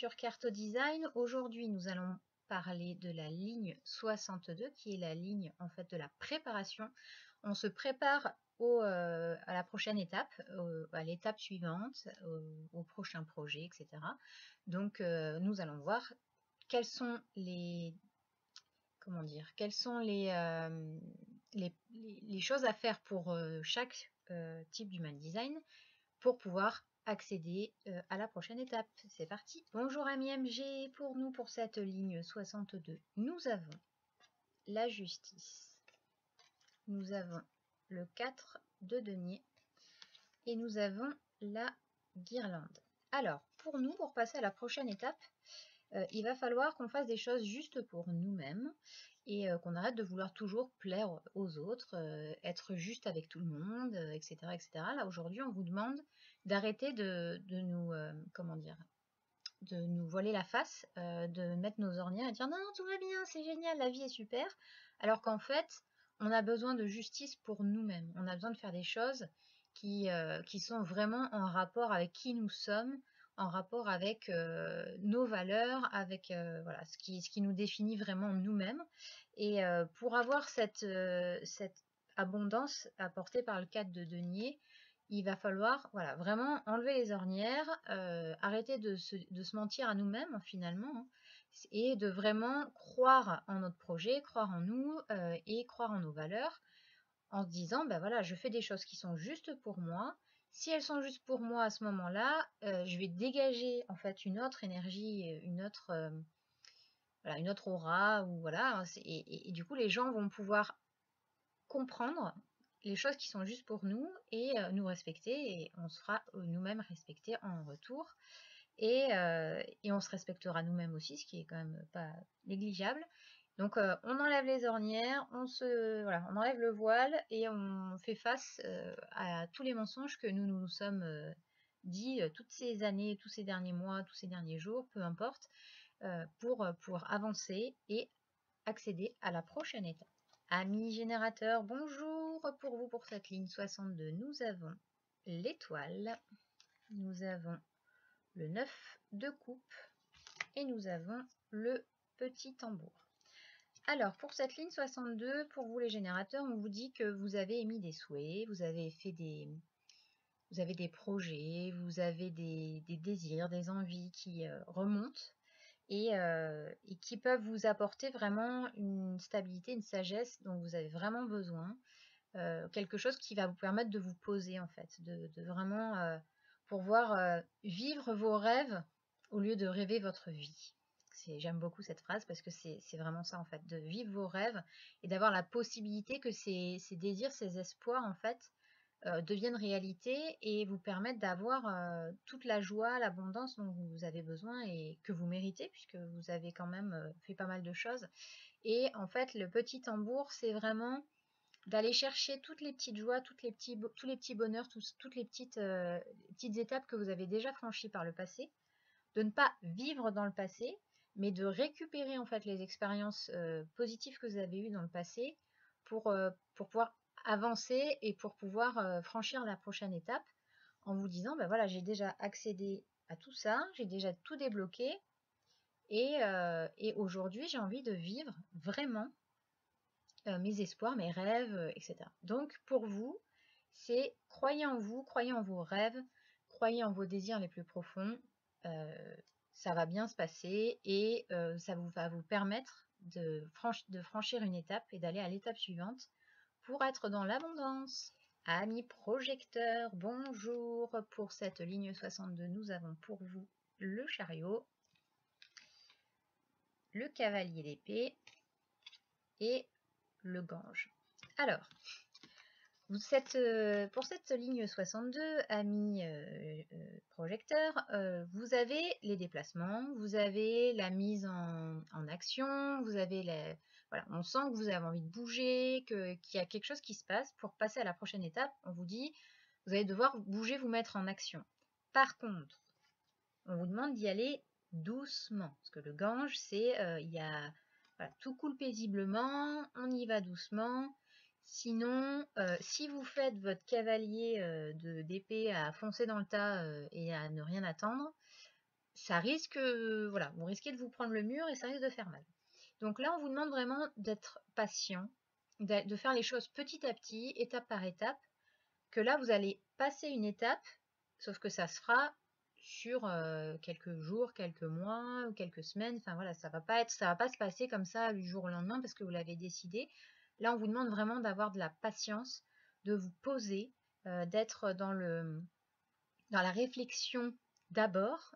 sur Carto Design. Aujourd'hui, nous allons parler de la ligne 62, qui est la ligne en fait de la préparation. On se prépare à la prochaine étape, à l'étape suivante, au prochain projet, etc. Donc, nous allons voir quels sont les quelles sont les choses à faire pour chaque type d'human design pour pouvoir accéder à la prochaine étape. C'est parti. Bonjour amis MG, pour nous pour cette ligne 62, nous avons la justice, nous avons le 4 de denier et nous avons la guirlande. Alors, pour nous, pour passer à la prochaine étape, il va falloir qu'on fasse des choses juste pour nous-mêmes et qu'on arrête de vouloir toujours plaire aux autres, être juste avec tout le monde, etc., etc. Là, aujourd'hui, on vous demande d'arrêter de nous, de nous voiler la face, de mettre nos ornières et dire non, non, tout va bien, c'est génial, la vie est super, alors qu'en fait, on a besoin de justice pour nous-mêmes. On a besoin de faire des choses qui sont vraiment en rapport avec qui nous sommes, en rapport avec nos valeurs, avec voilà, ce qui nous définit vraiment nous-mêmes. Et pour avoir cette abondance apportée par le 4 de denier, il va falloir voilà, vraiment enlever les ornières, arrêter de se mentir à nous-mêmes finalement, hein, et de vraiment croire en notre projet, croire en nous et croire en nos valeurs, en se disant, ben voilà, je fais des choses qui sont justes pour moi. Si elles sont justes pour moi à ce moment-là, je vais dégager en fait une autre énergie, voilà, une autre aura, ou voilà, et du coup les gens vont pouvoir comprendre les choses qui sont justes pour nous et nous respecter, et on sera nous-mêmes respectés en retour, et on se respectera nous-mêmes aussi, ce qui est quand même pas négligeable. Donc on enlève les ornières, voilà, on enlève le voile et on fait face à tous les mensonges que nous sommes dit toutes ces années, tous ces derniers mois, tous ces derniers jours, peu importe, pour avancer et accéder à la prochaine étape. Amis générateurs, bonjour pour vous pour cette ligne 62. Nous avons l'étoile, nous avons le 9 de coupe et nous avons le petit tambour. Alors, pour cette ligne 62, pour vous les générateurs, on vous dit que vous avez émis des souhaits, vous avez des projets, vous avez des désirs, des envies qui remontent et qui peuvent vous apporter vraiment une stabilité, une sagesse dont vous avez vraiment besoin, quelque chose qui va vous permettre de vous poser en fait, de vraiment pouvoir vivre vos rêves au lieu de rêver votre vie. J'aime beaucoup cette phrase parce que c'est vraiment ça en fait, de vivre vos rêves et d'avoir la possibilité que ces désirs, ces espoirs en fait deviennent réalité et vous permettent d'avoir toute la joie, l'abondance dont vous avez besoin et que vous méritez, puisque vous avez quand même fait pas mal de choses. Et en fait, le petit tambour, c'est vraiment d'aller chercher toutes les petites joies, tous les petits bonheurs, toutes les petites étapes que vous avez déjà franchies par le passé, de ne pas vivre dans le passé, mais de récupérer en fait les expériences positives que vous avez eues dans le passé pour pouvoir avancer et pour pouvoir franchir la prochaine étape, en vous disant ben voilà, j'ai déjà accédé à tout ça, j'ai déjà tout débloqué, et aujourd'hui j'ai envie de vivre vraiment mes espoirs, mes rêves, etc. Donc pour vous, c'est croyez en vous, croyez en vos rêves, croyez en vos désirs les plus profonds, ça va bien se passer et ça va vous permettre de franchir une étape et d'aller à l'étape suivante pour être dans l'abondance. Amis projecteurs, bonjour. Pour cette ligne 62, nous avons pour vous le chariot, le cavalier d'épée et le Gange. Alors, pour cette ligne 62, amis projecteurs, vous avez les déplacements, vous avez la mise en action, vous avez voilà, on sent que vous avez envie de bouger, qu'il y a quelque chose qui se passe. Pour passer à la prochaine étape, on vous dit, vous allez devoir bouger, vous mettre en action. Par contre, on vous demande d'y aller doucement, parce que le Gange, c'est, voilà, tout coule paisiblement, on y va doucement. Sinon, si vous faites votre cavalier d'épée à foncer dans le tas et à ne rien attendre, ça risque, voilà, vous risquez de vous prendre le mur et ça risque de faire mal. Donc là, on vous demande vraiment d'être patient, de faire les choses petit à petit, étape par étape, que là, vous allez passer une étape, sauf que ça se fera sur quelques jours, quelques mois ou quelques semaines. Enfin voilà, ça va pas se passer comme ça du jour au lendemain parce que vous l'avez décidé. Là, on vous demande vraiment d'avoir de la patience, de vous poser, d'être dans la réflexion d'abord,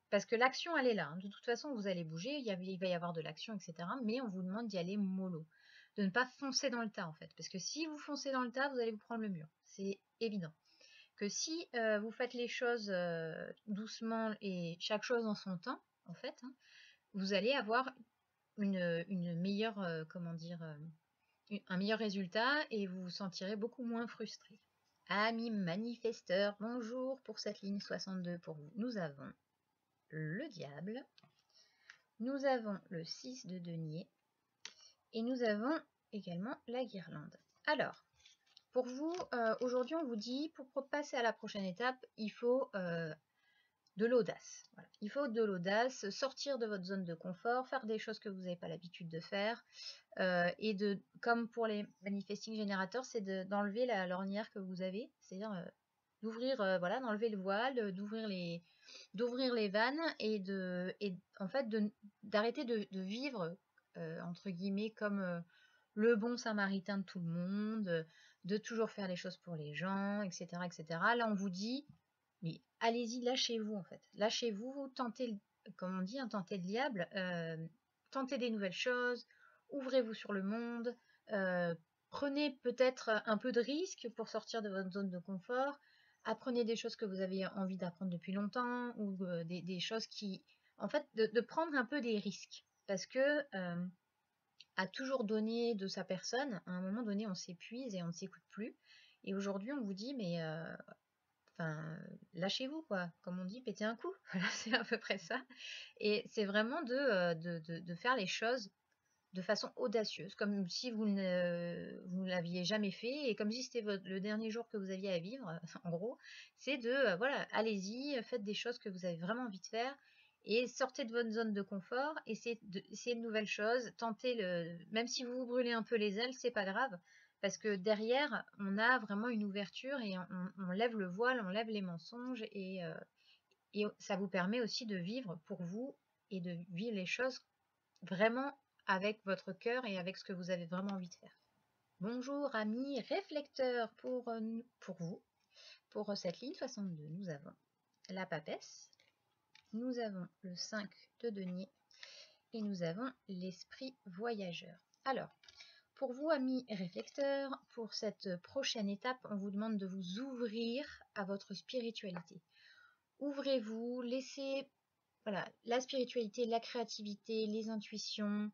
parce que l'action, elle est là, hein. De toute façon, vous allez bouger, il va y avoir de l'action, etc. Mais on vous demande d'y aller mollo, de ne pas foncer dans le tas, en fait. Parce que si vous foncez dans le tas, vous allez vous prendre le mur. C'est évident. Que si vous faites les choses doucement et chaque chose en son temps, en fait, hein, vous allez avoir une meilleure, comment dire, un meilleur résultat et vous vous sentirez beaucoup moins frustré. Amis manifesteurs, bonjour. Pour cette ligne 62 pour vous, nous avons le diable, nous avons le 6 de denier et nous avons également la guirlande. Alors, pour vous, aujourd'hui on vous dit, pour passer à la prochaine étape, il faut de l'audace. Voilà. Il faut de l'audace, sortir de votre zone de confort, faire des choses que vous n'avez pas l'habitude de faire. Et comme pour les manifesting générateurs, c'est d'enlever la lorgnière que vous avez, c'est-à-dire d'ouvrir, voilà, d'enlever le voile, d'ouvrir les vannes et en fait d'arrêter de vivre entre guillemets comme le bon samaritain de tout le monde, de toujours faire les choses pour les gens, etc., etc. Là, on vous dit, mais allez-y, lâchez-vous en fait, lâchez-vous, tentez, comme on dit, hein, tentez le diable, tentez des nouvelles choses. Ouvrez-vous sur le monde, prenez peut-être un peu de risque pour sortir de votre zone de confort, apprenez des choses que vous avez envie d'apprendre depuis longtemps, ou des choses qui... En fait, de prendre un peu des risques, parce que à toujours donner de sa personne, à un moment donné, on s'épuise et on ne s'écoute plus. Et aujourd'hui, on vous dit, mais enfin, lâchez-vous, quoi. Comme on dit, pétez un coup. Voilà, c'est à peu près ça. Et c'est vraiment de faire les choses de façon audacieuse, comme si vous ne l'aviez jamais fait et comme si c'était le dernier jour que vous aviez à vivre, en gros. C'est voilà, allez-y, faites des choses que vous avez vraiment envie de faire et sortez de votre zone de confort, essayez de nouvelles choses, tentez même si vous vous brûlez un peu les ailes, c'est pas grave, parce que derrière, on a vraiment une ouverture et on lève le voile, on lève les mensonges et ça vous permet aussi de vivre pour vous et de vivre les choses vraiment avec votre cœur et avec ce que vous avez vraiment envie de faire. Bonjour amis réflecteurs pour vous. Pour cette ligne 62, nous avons la papesse, nous avons le 5 de denier et nous avons l'esprit voyageur. Alors, pour vous amis réflecteurs, pour cette prochaine étape, on vous demande de vous ouvrir à votre spiritualité. Ouvrez-vous, laissez voilà, la spiritualité, la créativité, les intuitions,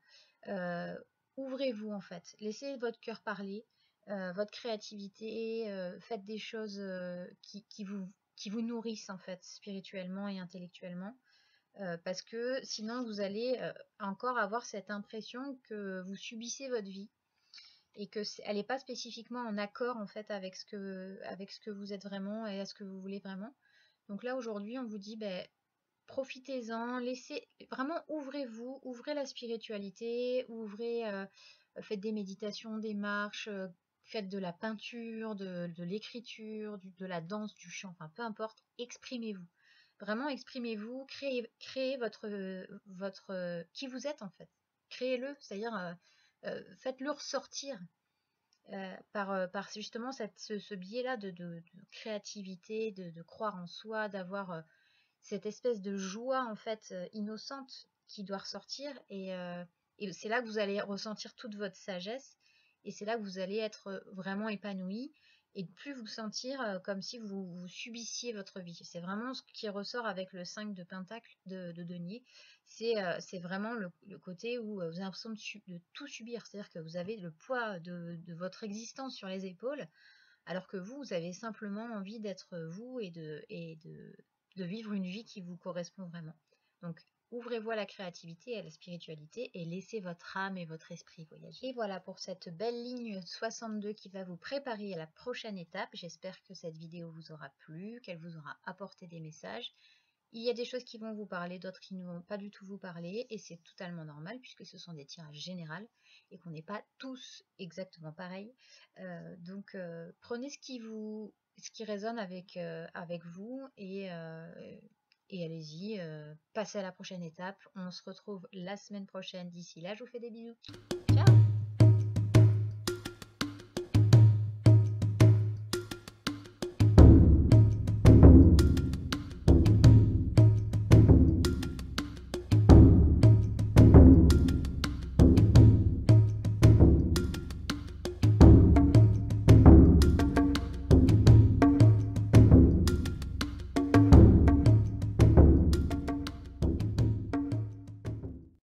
ouvrez-vous en fait, laissez votre cœur parler, votre créativité, faites des choses qui vous nourrissent en fait spirituellement et intellectuellement, parce que sinon vous allez encore avoir cette impression que vous subissez votre vie et que elle n'est pas spécifiquement en accord en fait avec ce que vous êtes vraiment et à ce que vous voulez vraiment. Donc là aujourd'hui on vous dit ben, profitez-en, laissez vraiment ouvrez-vous, ouvrez la spiritualité, faites des méditations, des marches, faites de la peinture, de l'écriture, de la danse, du chant, enfin peu importe, exprimez-vous. Vraiment exprimez-vous, créez votre qui vous êtes en fait. Créez-le, c'est-à-dire faites-le ressortir par justement ce biais-là de créativité, de croire en soi, d'avoir cette espèce de joie en fait innocente qui doit ressortir et c'est là que vous allez ressentir toute votre sagesse et c'est là que vous allez être vraiment épanoui et de plus vous sentir comme si vous subissiez votre vie. C'est vraiment ce qui ressort avec le 5 de pentacle de denier. C'est vraiment le côté où vous avez l'impression de tout subir, c'est-à-dire que vous avez le poids de votre existence sur les épaules alors que vous avez simplement envie d'être vous et de vivre une vie qui vous correspond vraiment. Donc, ouvrez-vous à la créativité et à la spiritualité et laissez votre âme et votre esprit voyager. Et voilà pour cette belle ligne 62 qui va vous préparer à la prochaine étape. J'espère que cette vidéo vous aura plu, qu'elle vous aura apporté des messages. Il y a des choses qui vont vous parler, d'autres qui ne vont pas du tout vous parler, et c'est totalement normal puisque ce sont des tirages généraux et qu'on n'est pas tous exactement pareils. Donc prenez ce qui résonne avec vous et allez-y, passez à la prochaine étape. On se retrouve la semaine prochaine. D'ici là, je vous fais des bisous.